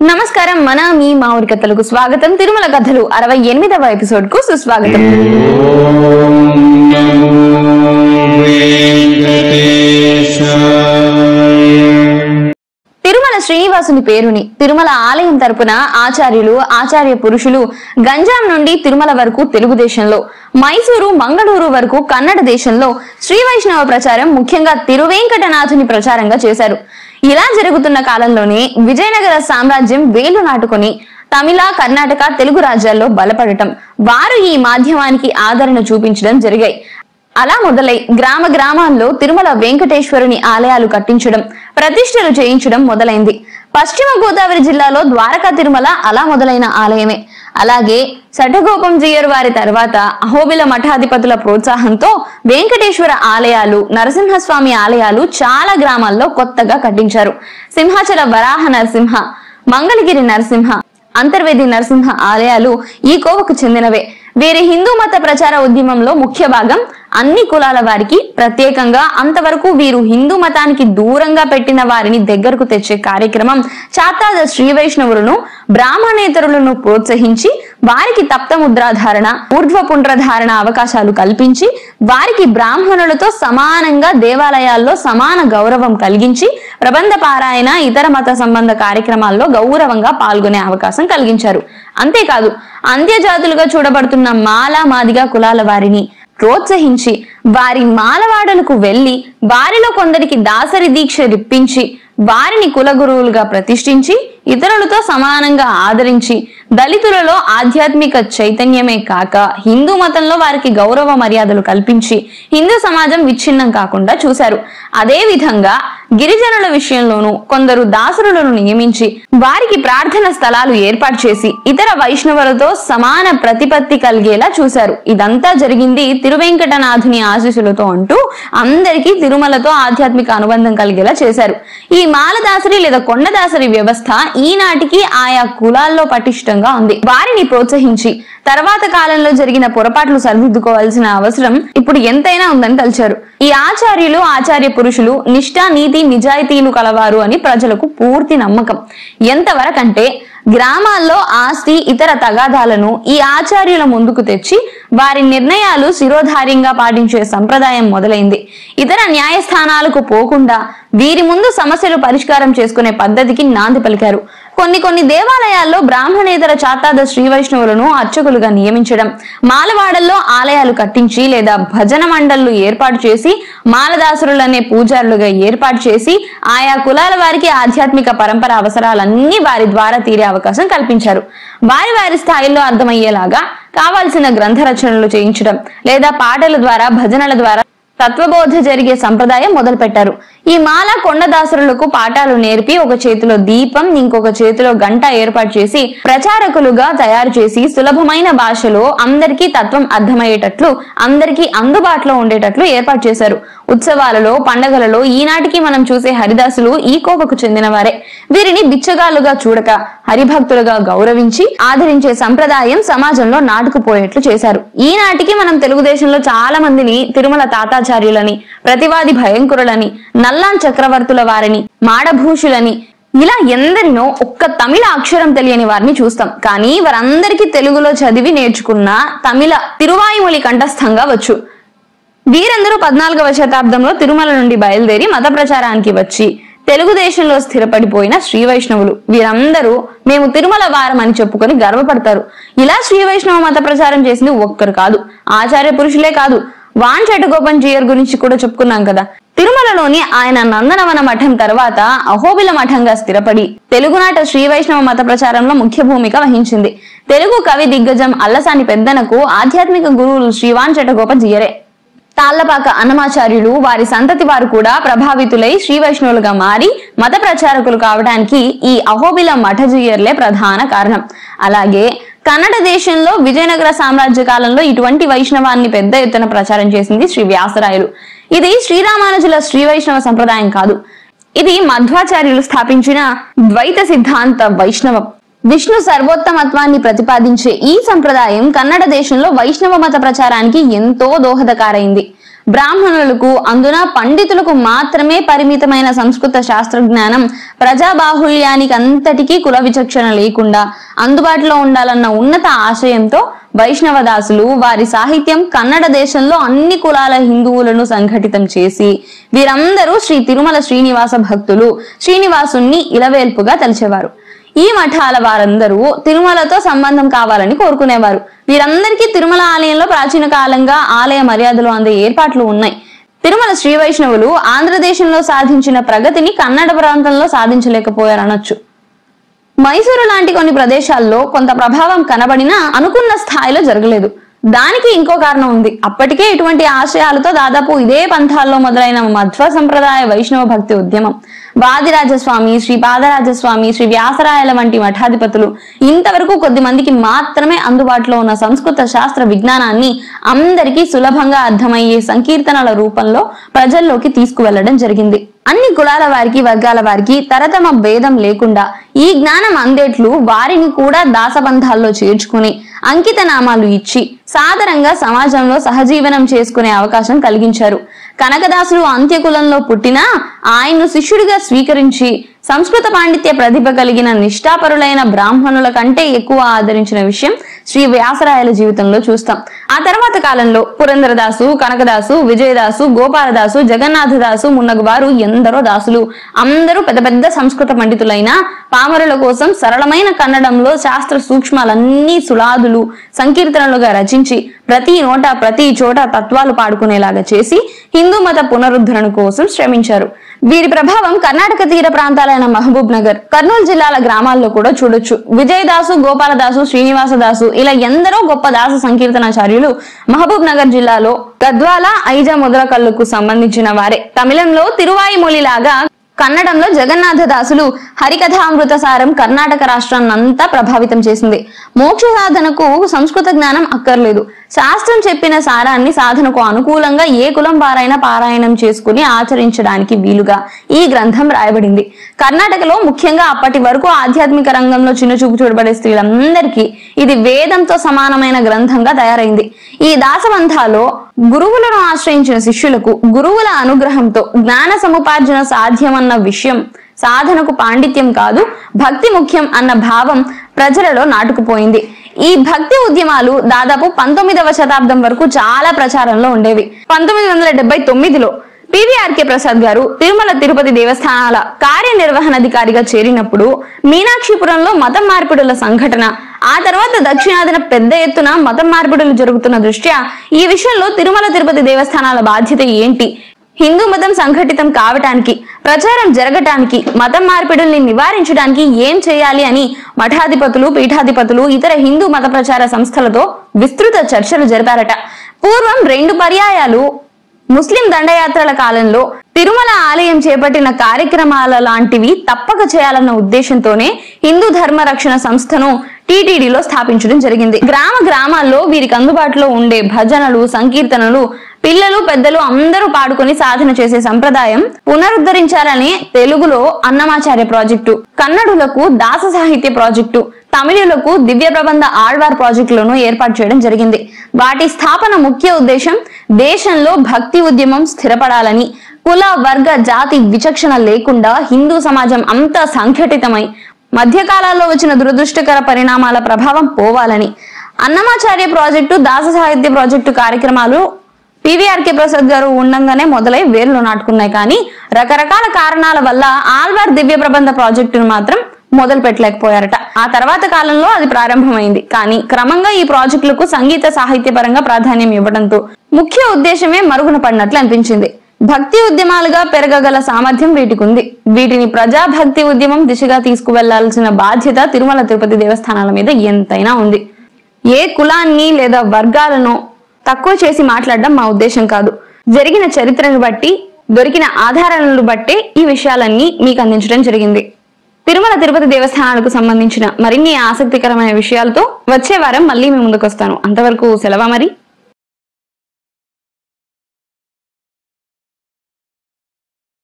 నమస్కారం మన మీ మామిడి కథలకు స్వాగతం. తిరుమల కథలు 68వ ఎపిసోడ్ కు సుస్వాగతం. తిరుమల శ్రీనివాసుని పేరుని తిరుమల ఆలయం తరపున ఆచార్యులు ఆచార్య పురుషులు గంజాం నుండి తిరుమల వరకు తెలుగుదేశంలో, మైసూరు మంగళూరు వరకు కన్నడ దేశంలో శ్రీ వైష్ణవ ప్రచారం ముఖ్యంగా తిరువేంకటనాథుని ప్రచారంగా చేశారు. ఇలా జరుగుతున్న కాలంలోనే విజయనగర సామ్రాజ్యం వేలు నాటుకొని తమిళ, కర్ణాటక, తెలుగు రాజ్యాల్లో బలపడటం, వారు ఈ మాధ్యమానికి ఆదరణ చూపించడం జరిగాయి. అలా మొదలై గ్రామ గ్రామాల్లో తిరుమల వెంకటేశ్వరుని ఆలయాలు కట్టించడం, ప్రతిష్టలు చేయించడం మొదలైంది. పశ్చిమ గోదావరి జిల్లాలో ద్వారకా తిరుమల అలా మొదలైన ఆలయమే. అలాగే సటగోపం జీయర్ వారి తర్వాత అహోబిల మఠాధిపతుల ప్రోత్సాహంతో వెంకటేశ్వర ఆలయాలు, నరసింహస్వామి ఆలయాలు చాలా గ్రామాల్లో కొత్తగా కట్టించారు. సింహాచల వరాహ నరసింహ, మంగళగిరి నరసింహ, అంతర్వేది నరసింహ ఆలయాలు ఈ కోవకు చెందినవే. వీరి హిందూ మత ప్రచార ఉద్యమంలో ముఖ్య భాగం అన్ని కులాల వారికి ప్రత్యేకంగా అంతవరకు వీరు హిందూ మతానికి దూరంగా పెట్టిన వారిని దగ్గరకు తెచ్చే కార్యక్రమం చాతాద శ్రీ వైష్ణవులను, బ్రాహ్మణేతరులను ప్రోత్సహించి వారికి తప్తముద్రాధారణ, ఊర్ధ్వపుండ్రధారణ అవకాశాలు కల్పించి వారికి బ్రాహ్మణులతో సమానంగా దేవాలయాల్లో సమాన గౌరవం కలిగించి ప్రబంధ పారాయణ, ఇతర మత సంబంధ కార్యక్రమాల్లో గౌరవంగా పాల్గొనే అవకాశం కలిగించారు. అంతేకాదు అంత్యజాతులుగా చూడబడుతున్న మాల, మాదిగ కులాల వారిని ప్రోత్సహించి వారి మాలవాడలకు వెళ్లి వారిలో కొందరికి దాసరి దీక్ష ఇప్పించి వారిని కులగురువులుగా ప్రతిష్ఠించి ఇతరులతో సమానంగా ఆదరించి దళితులలో ఆధ్యాత్మిక చైతన్యమే కాక హిందూ మతంలో వారికి గౌరవ మర్యాదలు కల్పించి హిందూ సమాజం విచ్ఛిన్నం కాకుండా చూశారు. అదే విధంగా గిరిజనుల విషయంలోనూ కొందరు దాసరులను నియమించి వారికి ప్రార్థన స్థలాలు ఏర్పాటు చేసి ఇతర వైష్ణవులతో సమాన ప్రతిపత్తి కలిగేలా చూశారు. ఇదంతా జరిగింది తిరువేంకటనాథుని ఆశీస్సులతో అంటూ అందరికీ తిరుమలతో ఆధ్యాత్మిక అనుబంధం కలిగేలా చేశారు. ఈ మాలదాసరి లేదా కొండదాసరి వ్యవస్థ ఈనాటికి ఆయా కులాల్లో పటిష్టంగా ఉంది. వారిని ప్రోత్సహించి తర్వాత కాలంలో జరిగిన పొరపాట్లు సరిదిద్దుకోవాల్సిన అవసరం ఇప్పుడు ఎంతైనా ఉందని తలిచారు. ఈ ఆచార్యులు ఆచార్య పురుషులు నిష్ఠ, నీతి, నిజాయితీలు కలవారు అని ప్రజలకు పూర్తి నమ్మకం. ఎంతవరకంటే గ్రామాల్లో ఆస్తి, ఇతర తగాదాలను ఈ ఆచార్యుల ముందుకు తెచ్చి వారి నిర్ణయాలు శిరోధార్యంగా పాటించే సంప్రదాయం మొదలైంది. ఇతర న్యాయస్థానాలకు పోకుండా వీరి ముందు సమస్యలు పరిష్కారం చేసుకునే పద్ధతికి నాంది పలికారు. కొన్ని దేవాలయాల్లో బ్రాహ్మణేతర చాతాద శ్రీ వైష్ణవులను అర్చకులుగా నియమించడం, మాలవాడల్లో ఆలయాలు కట్టించి లేదా భజన మండళ్లు ఏర్పాటు చేసి మాలదాసురులనే పూజారులుగా ఏర్పాటు చేసి ఆయా కులాల వారికి ఆధ్యాత్మిక పరంపర అవసరాలన్నీ వారి ద్వారా తీరే అవకాశం కల్పించారు. వారి స్థాయిల్లో అర్థమయ్యేలాగా కావాల్సిన గ్రంథ రచనలు చేయించడం లేదా పాటల ద్వారా, భజనల ద్వారా తత్వబోధ జరిగే సంప్రదాయం మొదలు పెట్టారు. ఈ మాల కొండదాసరులకు పాఠాలు నేర్పి ఒక చేతిలో దీపం, ఇంకొక చేతిలో గంట ఏర్పాటు చేసి ప్రచారకులుగా తయారు చేసి సులభమైన భాషలో అందరికీ తత్వం అర్థమయ్యేటట్లు, అందరికీ అందుబాటులో ఉండేటట్లు ఏర్పాటు చేశారు. ఉత్సవాలలో, పండగలలో ఈనాటికి మనం చూసే హరిదాసులు ఈ కోవకు చెందిన వారే. వీరిని బిచ్చగాళ్లుగా చూడక హరిభక్తులుగా గౌరవించి ఆదరించే సంప్రదాయం సమాజంలో నాటుకుపోయేట్లు చేశారు. ఈనాటికి మనం తెలుగుదేశంలో చాలా మందిని తిరుమల తాతాచార్యులని, ప్రతివాది భయంకరులని, నల్లాన్ చక్రవర్తుల వారిని, మాడభూషులని, ఇలా ఎందరినో ఒక్క తమిళ అక్షరం తెలియని వారిని చూస్తాం. కానీ వారందరికీ తెలుగులో చదివి నేర్చుకున్న తమిళ తిరువాయుమొళి కంఠస్థంగా వచ్చు. వీరందరూ 14వ శతాబ్దంలో తిరుమల నుండి బయలుదేరి మత ప్రచారానికి వచ్చి తెలుగుదేశంలో స్థిరపడిపోయిన శ్రీ వైష్ణవులు. వీరందరూ మేము తిరుమల వారం అని చెప్పుకొని గర్వపడతారు. ఇలా శ్రీ వైష్ణవ మత ప్రచారం చేసింది ఒక్కరు కాదు, ఆచార్య పురుషులే కాదు. వాన్ సటగోపం జీయర్ గురించి కూడా చెప్పుకున్నాం కదా. తిరుమలలోని ఆయన నందనవన మఠం తర్వాత అహోబిల మఠంగా స్థిరపడి తెలుగునాట శ్రీ వైష్ణవ మత ప్రచారంలో ముఖ్య భూమిక వహించింది. తెలుగు కవి దిగ్గజం అల్లసాని పెద్దనకు ఆధ్యాత్మిక గురువులు శ్రీవాన్ సటగోప జీయరే. తాళ్లపాక అన్నమాచార్యులు, వారి సంతతి వారు కూడా ప్రభావితులై శ్రీ వైష్ణవులుగా మారి మత ప్రచారకులు కావడానికి ఈ అహోబిల మఠ జీయర్లే ప్రధాన కారణం. అలాగే కన్నడ దేశంలో విజయనగర సామ్రాజ్య కాలంలో ఇటువంటి వైష్ణవాన్ని పెద్ద ఎత్తున ప్రచారం చేసింది శ్రీ వ్యాసరాయలు. ఇది శ్రీరామానుజుల శ్రీ వైష్ణవ సంప్రదాయం కాదు, ఇది మధ్వాచార్యులు స్థాపించిన ద్వైత సిద్ధాంత వైష్ణవం. విష్ణు సర్వోత్తమత్వాన్ని ప్రతిపాదించే ఈ సంప్రదాయం కన్నడ దేశంలో వైష్ణవ మత ప్రచారానికి ఎంతో దోహదకారైంది. బ్రాహ్మణులకు అందున పండితులకు మాత్రమే పరిమితమైన సంస్కృత శాస్త్రజ్ఞానం ప్రజాబాహుళ్యానికి అంతటికీ కుల విచక్షణ లేకుండా అందుబాటులో ఉండాలన్న ఉన్నత ఆశయంతో వైష్ణవ దాసులు వారి సాహిత్యం కన్నడ దేశంలో అన్ని కులాల హిందువులను సంఘటితం చేసి వీరందరూ శ్రీ తిరుమల శ్రీనివాస భక్తులు, శ్రీనివాసుణ్ణి ఇలవేల్పుగా తలిచేవారు. ఈ మఠాల వారందరూ తిరుమలతో సంబంధం కావాలని కోరుకునేవారు. వీరందరికీ తిరుమల ఆలయంలో ప్రాచీన కాలంగా ఆలయ మర్యాదలు అందే ఏర్పాట్లు ఉన్నాయి. తిరుమల శ్రీ వైష్ణవులు ఆంధ్రదేశంలో సాధించిన ప్రగతిని కన్నడ ప్రాంతంలో సాధించలేకపోయారనొచ్చు. మైసూరు లాంటి కొన్ని ప్రదేశాల్లో కొంత ప్రభావం కనబడినా అనుకున్న స్థాయిలో జరగలేదు. దానికి ఇంకో కారణం ఉంది. అప్పటికే ఇటువంటి ఆశయాలతో దాదాపు ఇదే పంథాల్లో మొదలైన మధ్వ సంప్రదాయ వైష్ణవ భక్తి ఉద్యమం వాదిరాజస్వామి, శ్రీ పాదరాజస్వామి, శ్రీ వ్యాసరాయల వంటి మఠాధిపతులు ఇంతవరకు కొద్ది మందికి మాత్రమే అందుబాటులో ఉన్న సంస్కృత శాస్త్ర విజ్ఞానాన్ని అందరికీ సులభంగా అర్థమయ్యే సంకీర్తనల రూపంలో ప్రజల్లోకి తీసుకువెళ్లడం జరిగింది. అన్ని కులాల వారికి, వర్గాల వారికి తరతమ భేదం లేకుండా ఈ జ్ఞానం అందేట్లు వారిని కూడా దాసబంధాల్లో చేర్చుకుని అంకిత నామాలు ఇచ్చి సాదరంగా సమాజంలో సహజీవనం చేసుకునే అవకాశం కలిగించారు. కనకదాసులు అంత్యకులంలో పుట్టినా ఆయన్ను శిష్యుడిగా స్వీకరించి సంస్కృత పాండిత్య ప్రతిభ కలిగిన నిష్ఠాపరులైన బ్రాహ్మణుల కంటే ఎక్కువ ఆదరించిన విషయం శ్రీ వ్యాసరాయల జీవితంలో చూస్తాం. ఆ తర్వాత కాలంలో పురంధరదాసు, కనకదాసు, విజయదాసు, గోపాలదాసు, జగన్నాథదాసు మున్నగు వారు ఎందరో దాసులు అందరూ పెద్ద పెద్ద సంస్కృత పండితులైన పామరుల కోసం సరళమైన కన్నడంలో శాస్త్ర సూక్ష్మాలన్నీ సులాదులు సంకీర్తనలుగా రచించి ప్రతి నోట ప్రతి చోట తత్వాలు పాడుకునేలాగా చేసి హిందూ మత పునరుద్ధరణ కోసం శ్రమించారు. వీరి ప్రభావం కర్ణాటక తీర ప్రాంతాలైన మహబూబ్ నగర్, కర్నూలు జిల్లాల గ్రామాల్లో కూడా చూడొచ్చు. విజయదాసు, గోపాలదాసు, శ్రీనివాసదాసు ఇలా ఎందరో గొప్ప దాస సంకీర్తనాచార్యులు మహబూబ్ నగర్ జిల్లాలో గద్వాల, ఐజా ముద్రకల్లుకు సంబంధించిన వారే. తమిళంలో తిరువాయిమొళి లాగా కన్నడంలో జగన్నాథ దాసులు హరికథామృత సారం కర్ణాటక రాష్ట్రాన్నంతా ప్రభావితం చేసింది. మోక్ష సాధనకు సంస్కృత జ్ఞానం అక్కర్లేదు. శాస్త్రం చెప్పిన సారాన్ని సాధనకు అనుకూలంగా ఏ కులం వారైనా పారాయణం చేసుకుని ఆచరించడానికి వీలుగా ఈ గ్రంథం రాయబడింది. కర్ణాటకలో ముఖ్యంగా అప్పటి వరకు ఆధ్యాత్మిక రంగంలో చిన్నచూపు చూడబడే స్త్రీలందరికీ ఇది వేదంతో సమానమైన గ్రంథంగా తయారైంది. ఈ దాసబంధాలో గురువులను ఆశ్రయించిన శిష్యులకు గురువుల అనుగ్రహంతో జ్ఞాన సముపార్జన సాధ్యమన్న విషయం, సాధనకు పాండిత్యం కాదు భక్తి ముఖ్యం అన్న భావం ప్రజలలో నాటుకుపోయింది. ఈ భక్తి ఉద్యమాలు దాదాపు 19వ శతాబ్దం వరకు చాలా ప్రచారంలో ఉండేవి. 1979లో పివిఆర్కే ప్రసాద్ గారు తిరుమల తిరుపతి దేవస్థానాల కార్యనిర్వహణాధికారిగా చేరినప్పుడు మీనాక్షిపురంలో మతం మార్పిడుల సంఘటన, ఆ తర్వాత దక్షిణాదిన పెద్ద ఎత్తున మతం మార్పిడులు జరుగుతున్న దృష్ట్యా ఈ విషయంలో తిరుమల తిరుపతి దేవస్థానాల బాధ్యత ఏంటి, హిందూ మతం సంఘటితం కావటానికి, ప్రచారం జరగటానికి, మతం మార్పిడుల్ని నివారించడానికి ఏం చేయాలి అని మఠాధిపతులు, పీఠాధిపతులు, ఇతర హిందూ మత ప్రచార సంస్థలతో విస్తృత చర్చలు జరిపారట. పూర్వం 2 పర్యాయాలు ముస్లిం దండయాత్రల కాలంలో తిరుమల ఆలయం చేపట్టిన కార్యక్రమాల లాంటివి తప్పక చేయాలన్న ఉద్దేశంతోనే హిందూ ధర్మ రక్షణ సంస్థను టీటీడీలో స్థాపించడం జరిగింది. గ్రామాల్లో వీరికి అందుబాటులో ఉండే భజనలు, సంకీర్తనలు పిల్లలు పెద్దలు అందరూ పాడుకొని సాధన చేసే సంప్రదాయం పునరుద్ధరించాలని తెలుగులో అన్నమాచార్య ప్రాజెక్టు, కన్నడులకు దాస సాహిత్య ప్రాజెక్టు, తమిళులకు దివ్య ప్రబంధ ఆళ్వార్ ప్రాజెక్టులను ఏర్పాటు చేయడం జరిగింది. వాటి స్థాపన ముఖ్య ఉద్దేశం దేశంలో భక్తి ఉద్యమం స్థిరపడాలని, కుల వర్గ జాతి విచక్షణ లేకుండా హిందూ సమాజం అంతా సంఘటితమై మధ్యకాలాల్లో వచ్చిన దురదృష్టకర పరిణామాల ప్రభావం పోవాలని. అన్నమాచార్య ప్రాజెక్టు, దాస సాహిత్య ప్రాజెక్టు కార్యక్రమాలు పివిఆర్కే ప్రసాద్ గారు ఉండంగానే మొదలై వేర్లు నాటుకున్నాయి. కానీ రకరకాల కారణాల వల్ల ఆళ్వార్ దివ్య ప్రబంధ ప్రాజెక్టును మాత్రం మొదలు పెట్టలేకపోయారట. ఆ తర్వాత కాలంలో అది ప్రారంభమైంది. కానీ క్రమంగా ఈ ప్రాజెక్టులకు సంగీత సాహిత్య పరంగా ప్రాధాన్యం ఇవ్వడంతో ముఖ్య ఉద్దేశమే మరుగున పడినట్లు అనిపించింది. భక్తి ఉద్యమాలుగా పెరగగల సామర్థ్యం వీటికి ఉంది. వీటిని ప్రజా భక్తి ఉద్యమం దిశగా తీసుకువెళ్లాల్సిన బాధ్యత తిరుమల తిరుపతి దేవస్థానాల మీద ఎంతైనా ఉంది. ఏ కులాన్ని లేదా వర్గాలను తక్కువ చేసి మాట్లాడడం మా ఉద్దేశం కాదు. జరిగిన చరిత్రను బట్టి, దొరికిన ఆధారాలను బట్టే ఈ విషయాలన్నీ మీకు అందించడం జరిగింది. తిరుమల తిరుపతి దేవస్థానాలకు సంబంధించిన మరిన్ని ఆసక్తికరమైన విషయాలతో వచ్చే వారం మళ్ళీ మీ ముందుకు వస్తాను. అంతవరకు సెలవు మరి.